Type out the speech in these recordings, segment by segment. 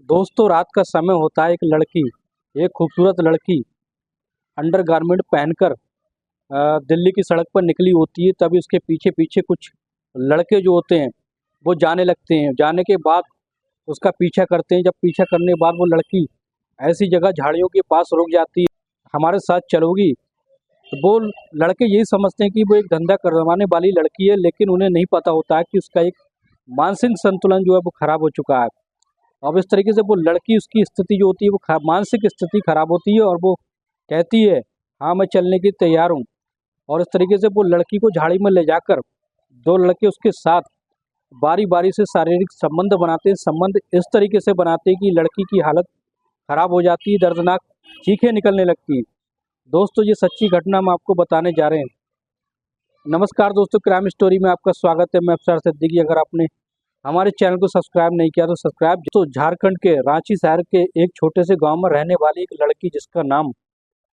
दोस्तों रात का समय होता है। एक खूबसूरत लड़की अंडरगारमेंट पहनकर दिल्ली की सड़क पर निकली होती है। तभी उसके पीछे पीछे कुछ लड़के जो होते हैं वो जाने लगते हैं। जाने के बाद उसका पीछा करते हैं। जब पीछा करने के बाद वो लड़की ऐसी जगह झाड़ियों के पास रुक जाती है, हमारे साथ चलोगी। तो वो लड़के यही समझते हैं कि वो एक धंधा करवाने वाली लड़की है, लेकिन उन्हें नहीं पता होता है कि उसका एक मानसिक संतुलन जो है वो खराब हो चुका है। अब इस तरीके से वो लड़की, उसकी स्थिति जो होती है वो मानसिक स्थिति खराब होती है और वो कहती है हाँ मैं चलने की तैयार हूँ। और इस तरीके से वो लड़की को झाड़ी में ले जाकर दो लड़के उसके साथ बारी बारी से शारीरिक संबंध बनाते हैं। संबंध इस तरीके से बनाते हैं कि लड़की की हालत खराब हो जाती है, दर्दनाक चीखें निकलने लगती हैं। दोस्तों ये सच्ची घटना हम आपको बताने जा रहे हैं। नमस्कार दोस्तों, क्राइम स्टोरी में आपका स्वागत है। मैं अफसर सिद्दीकी। अगर आपने हमारे चैनल को सब्सक्राइब नहीं किया तो सब्सक्राइब। तो झारखंड के रांची शहर के एक छोटे से गांव में रहने वाली एक लड़की जिसका नाम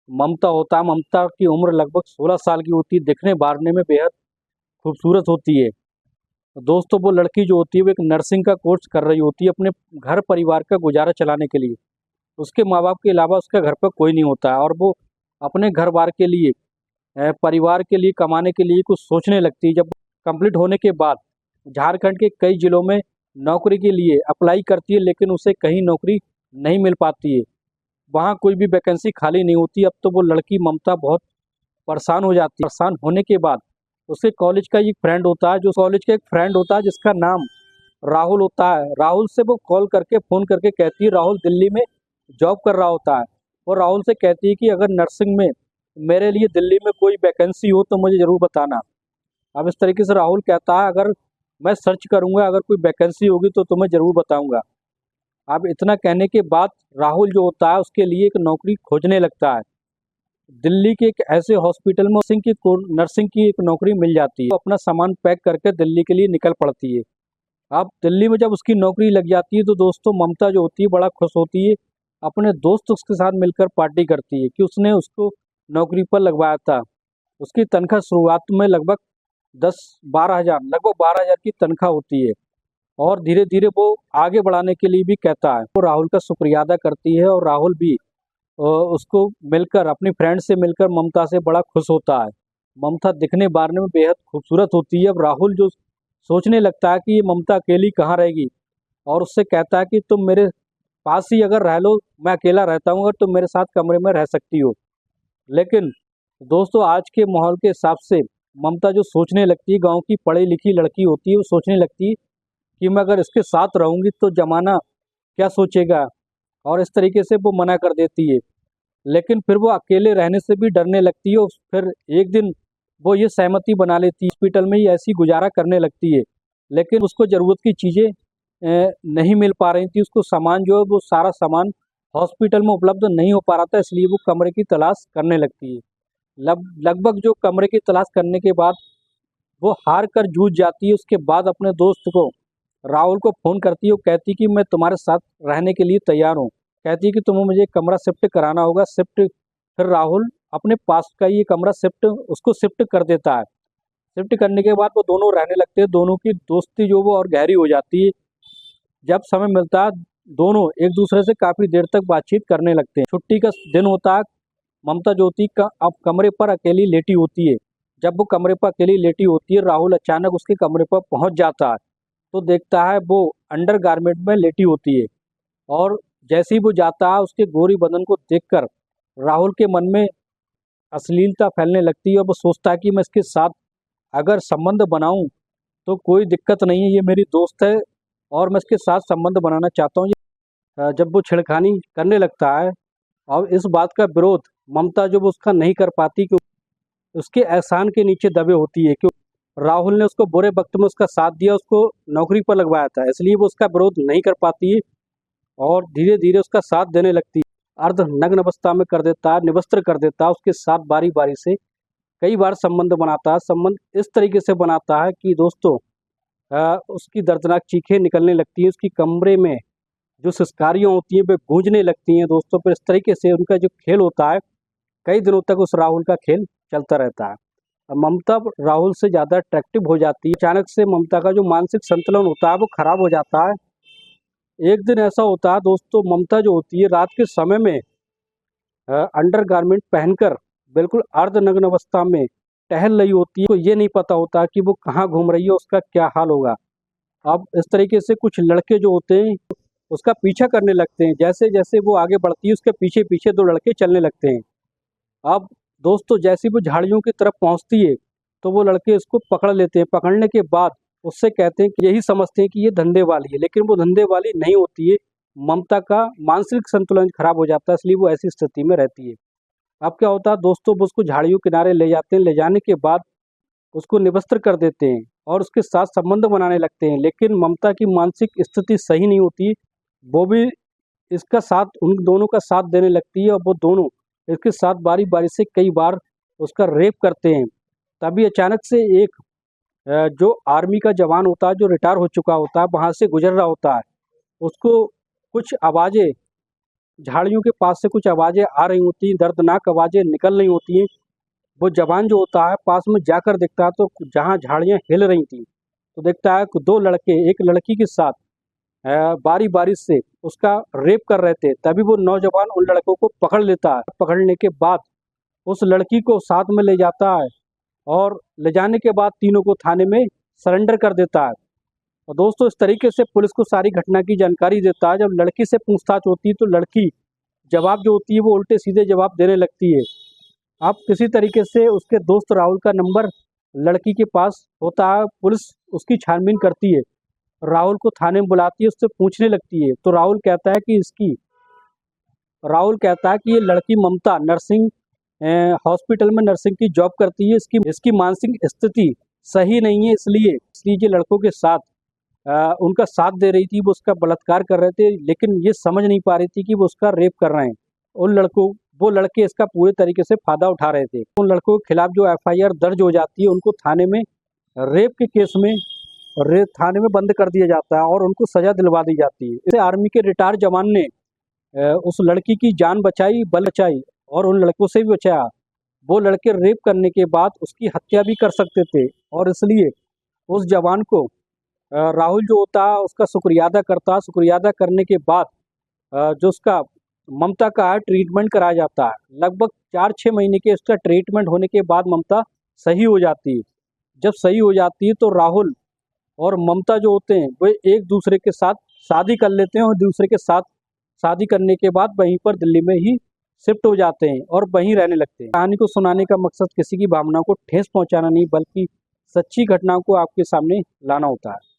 ममता होता है। ममता की उम्र लगभग 16 साल की होती है। दिखने बारने में बेहद खूबसूरत होती है। दोस्तों वो लड़की जो होती है वो एक नर्सिंग का कोर्स कर रही होती है अपने घर परिवार का गुजारा चलाने के लिए। उसके माँ बाप के अलावा उसका घर पर कोई नहीं होता है और वो अपने घर बार के लिए, परिवार के लिए, कमाने के लिए कुछ सोचने लगती है। जब कंप्लीट होने के बाद झारखंड के कई जिलों में नौकरी के लिए अप्लाई करती है, लेकिन उसे कहीं नौकरी नहीं मिल पाती है। वहाँ कोई भी वैकेंसी खाली नहीं होती। अब तो वो लड़की ममता बहुत परेशान हो जाती है। परेशान होने के बाद उसके कॉलेज का एक फ्रेंड होता है, जो कॉलेज का एक फ्रेंड होता है जिसका नाम राहुल होता है। राहुल से वो कॉल करके, फ़ोन करके कहती है, राहुल दिल्ली में जॉब कर रहा होता है। और राहुल से कहती है कि अगर नर्सिंग में मेरे लिए दिल्ली में कोई वैकेंसी हो तो मुझे ज़रूर बताना। अब इस तरीके से राहुल कहता है अगर मैं सर्च करूँगा, अगर कोई वैकेंसी होगी तो तुम्हें ज़रूर बताऊँगा। अब इतना कहने के बाद राहुल जो होता है उसके लिए एक नौकरी खोजने लगता है। दिल्ली के एक ऐसे हॉस्पिटल में नर्सिंग की एक नौकरी मिल जाती है। वो अपना सामान पैक करके दिल्ली के लिए निकल पड़ती है। अब दिल्ली में जब उसकी नौकरी लग जाती है तो दोस्तों ममता जो होती है बड़ा खुश होती है। अपने दोस्त उसके साथ मिलकर पार्टी करती है कि उसने उसको नौकरी पर लगवाया था। उसकी तनख्वाह शुरुआत में लगभग 12,000 की तनख्वाह होती है। और धीरे धीरे वो आगे बढ़ाने के लिए भी कहता है। वो राहुल का शुक्रिया अदा करती है और राहुल भी उसको मिलकर, अपनी फ्रेंड से मिलकर ममता से बड़ा खुश होता है। ममता दिखने बारने में बेहद खूबसूरत होती है। अब राहुल जो सोचने लगता है कि ये ममता अकेली कहाँ रहेगी, और उससे कहता है कि तुम मेरे पास ही अगर रह लो, मैं अकेला रहता हूँ, अगर तुम मेरे साथ कमरे में रह सकती हो। लेकिन दोस्तों आज के माहौल के हिसाब से ममता जो सोचने लगती है, गांव की पढ़ी लिखी लड़की होती है, वो सोचने लगती है कि मैं अगर इसके साथ रहूँगी तो ज़माना क्या सोचेगा, और इस तरीके से वो मना कर देती है। लेकिन फिर वो अकेले रहने से भी डरने लगती है। और फिर एक दिन वो ये सहमति बना लेती है, हॉस्पिटल में ही ऐसी गुजारा करने लगती है। लेकिन उसको ज़रूरत की चीज़ें नहीं मिल पा रही थी। उसको सामान जो है वो सारा सामान हॉस्पिटल में उपलब्ध नहीं हो पा रहा था, इसलिए वो कमरे की तलाश करने लगती है। लगभग जो कमरे की तलाश करने के बाद वो हार कर जूझ जाती है। उसके बाद अपने दोस्त को, राहुल को फ़ोन करती है। वो कहती कि मैं तुम्हारे साथ रहने के लिए तैयार हूँ। कहती है कि तुम्हें मुझे कमरा शिफ्ट कराना होगा। फिर राहुल अपने पास का ये कमरा उसको शिफ्ट कर देता है। शिफ्ट करने के बाद वो दोनों रहने लगते हैं। दोनों की दोस्ती जो वो और गहरी हो जाती है। जब समय मिलता है दोनों एक दूसरे से काफ़ी देर तक बातचीत करने लगते हैं। छुट्टी का दिन होता है। ममता जो होती है अब कमरे पर अकेली लेटी होती है। जब वो कमरे पर अकेली लेटी होती है, राहुल अचानक उसके कमरे पर पहुंच जाता है। तो देखता है वो अंडरगारमेंट में लेटी होती है। और जैसे ही वो जाता है, उसके गोरी बदन को देखकर राहुल के मन में अश्लीलता फैलने लगती है। और वो सोचता है कि मैं इसके साथ अगर संबंध बनाऊं तो कोई दिक्कत नहीं है, ये मेरी दोस्त है और मैं इसके साथ संबंध बनाना चाहता हूँ। जब वो छेड़खानी करने लगता है और इस बात का विरोध ममता जो वो उसका नहीं कर पाती, क्योंकि उसके एहसान के नीचे दबे होती है। क्यों राहुल ने उसको बुरे वक्त में उसका साथ दिया, उसको नौकरी पर लगवाया था, इसलिए वो उसका विरोध नहीं कर पाती है और धीरे धीरे उसका साथ देने लगती है। अर्ध नग्न अवस्था में कर देता है, निवस्त्र कर देता है। उसके साथ बारी बारी से कई बार संबंध बनाता है। संबंध इस तरीके से बनाता है कि दोस्तों उसकी दर्दनाक चीखें निकलने लगती हैं। उसकी कमरे में जो सिसकारियाँ होती हैं वे गूंजने लगती हैं। दोस्तों फिर इस तरीके से उनका जो खेल होता है, कई दिनों तक उस राहुल का खेल चलता रहता है। ममता राहुल से ज़्यादा अट्रैक्टिव हो जाती है। अचानक से ममता का जो मानसिक संतुलन होता है वो खराब हो जाता है। एक दिन ऐसा होता है दोस्तों, ममता जो होती है रात के समय में अंडरगारमेंट पहनकर बिल्कुल अर्धनग्न अवस्था में टहल रही होती है। तो ये नहीं पता होता कि वो कहाँ घूम रही है, उसका क्या हाल होगा। अब इस तरीके से कुछ लड़के जो होते हैं उसका पीछा करने लगते हैं। जैसे जैसे वो आगे बढ़ती है उसके पीछे पीछे दो लड़के चलने लगते हैं। अब दोस्तों जैसे ही वो झाड़ियों की तरफ पहुंचती है तो वो लड़के इसको पकड़ लेते हैं। पकड़ने के बाद उससे कहते हैं कि यही समझते हैं कि ये धंधे वाली है, लेकिन वो धंधे वाली नहीं होती है। ममता का मानसिक संतुलन खराब हो जाता है, इसलिए वो ऐसी स्थिति में रहती है। अब क्या होता है दोस्तों, वो उसको झाड़ियों किनारे ले जाते हैं। ले जाने के बाद उसको निवस्त्र कर देते हैं और उसके साथ संबंध बनाने लगते हैं। लेकिन ममता की मानसिक स्थिति सही नहीं होती, वो भी इसका साथ, उन दोनों का साथ देने लगती है और वो दोनों इसके साथ बारी बारी से कई बार उसका रेप करते हैं। तभी अचानक से एक जो आर्मी का जवान होता है, जो रिटायर हो चुका होता है, वहाँ से गुजर रहा होता है। उसको कुछ आवाज़ें, झाड़ियों के पास से कुछ आवाज़ें आ रही होती हैं, दर्दनाक आवाज़ें निकल रही होती हैं। वो जवान जो होता है पास में जाकर देखता है तो जहाँ झाड़ियाँ हिल रही थी तो देखता है कि दो लड़के एक लड़की के साथ बारी बारी से उसका रेप कर रहे थे। तभी वो नौजवान उन लड़कों को पकड़ लेता है। पकड़ने के बाद उस लड़की को साथ में ले जाता है और ले जाने के बाद तीनों को थाने में सरेंडर कर देता है। और दोस्तों इस तरीके से पुलिस को सारी घटना की जानकारी देता है। जब लड़की से पूछताछ होती है तो लड़की जवाब जो होती है वो उल्टे सीधे जवाब देने लगती है। अब किसी तरीके से उसके दोस्त राहुल का नंबर लड़की के पास होता है। पुलिस उसकी छानबीन करती है, राहुल को थाने में बुलाती है, उससे पूछने लगती है। तो राहुल कहता है कि ये लड़की ममता नर्सिंग हॉस्पिटल में नर्सिंग की जॉब करती है। इसकी इसकी मानसिक स्थिति सही नहीं है, इसलिए ये लड़कों के साथ उनका साथ दे रही थी, वो उसका बलात्कार कर रहे थे, लेकिन ये समझ नहीं पा रही थी कि वो उसका रेप कर रहे हैं। उन लड़कों वो लड़के इसका पूरे तरीके से फायदा उठा रहे थे। उन लड़कों के खिलाफ जो एफआईआर दर्ज हो जाती है, उनको थाने में रेप के केस में थाने में बंद कर दिया जाता है और उनको सजा दिलवा दी जाती है। इससे आर्मी के रिटायर जवान ने उस लड़की की जान बचाई, बल बचाई और उन लड़कों से भी बचाया। वो लड़के रेप करने के बाद उसकी हत्या भी कर सकते थे और इसलिए उस जवान को राहुल जो होता है उसका शुक्रिया अदा करता है। शुक्रिया अदा करने के बाद जो उसका ममता का ट्रीटमेंट कराया जाता है। लगभग 4-6 महीने के इसका ट्रीटमेंट होने के बाद ममता सही हो जाती है। जब सही हो जाती है तो राहुल और ममता जो होते हैं वो एक दूसरे के साथ शादी कर लेते हैं और दूसरे के साथ शादी करने के बाद वहीं पर दिल्ली में ही शिफ्ट हो जाते हैं और वहीं रहने लगते हैं। कहानी को सुनाने का मकसद किसी की भावना को ठेस पहुंचाना नहीं, बल्कि सच्ची घटनाओं को आपके सामने लाना होता है।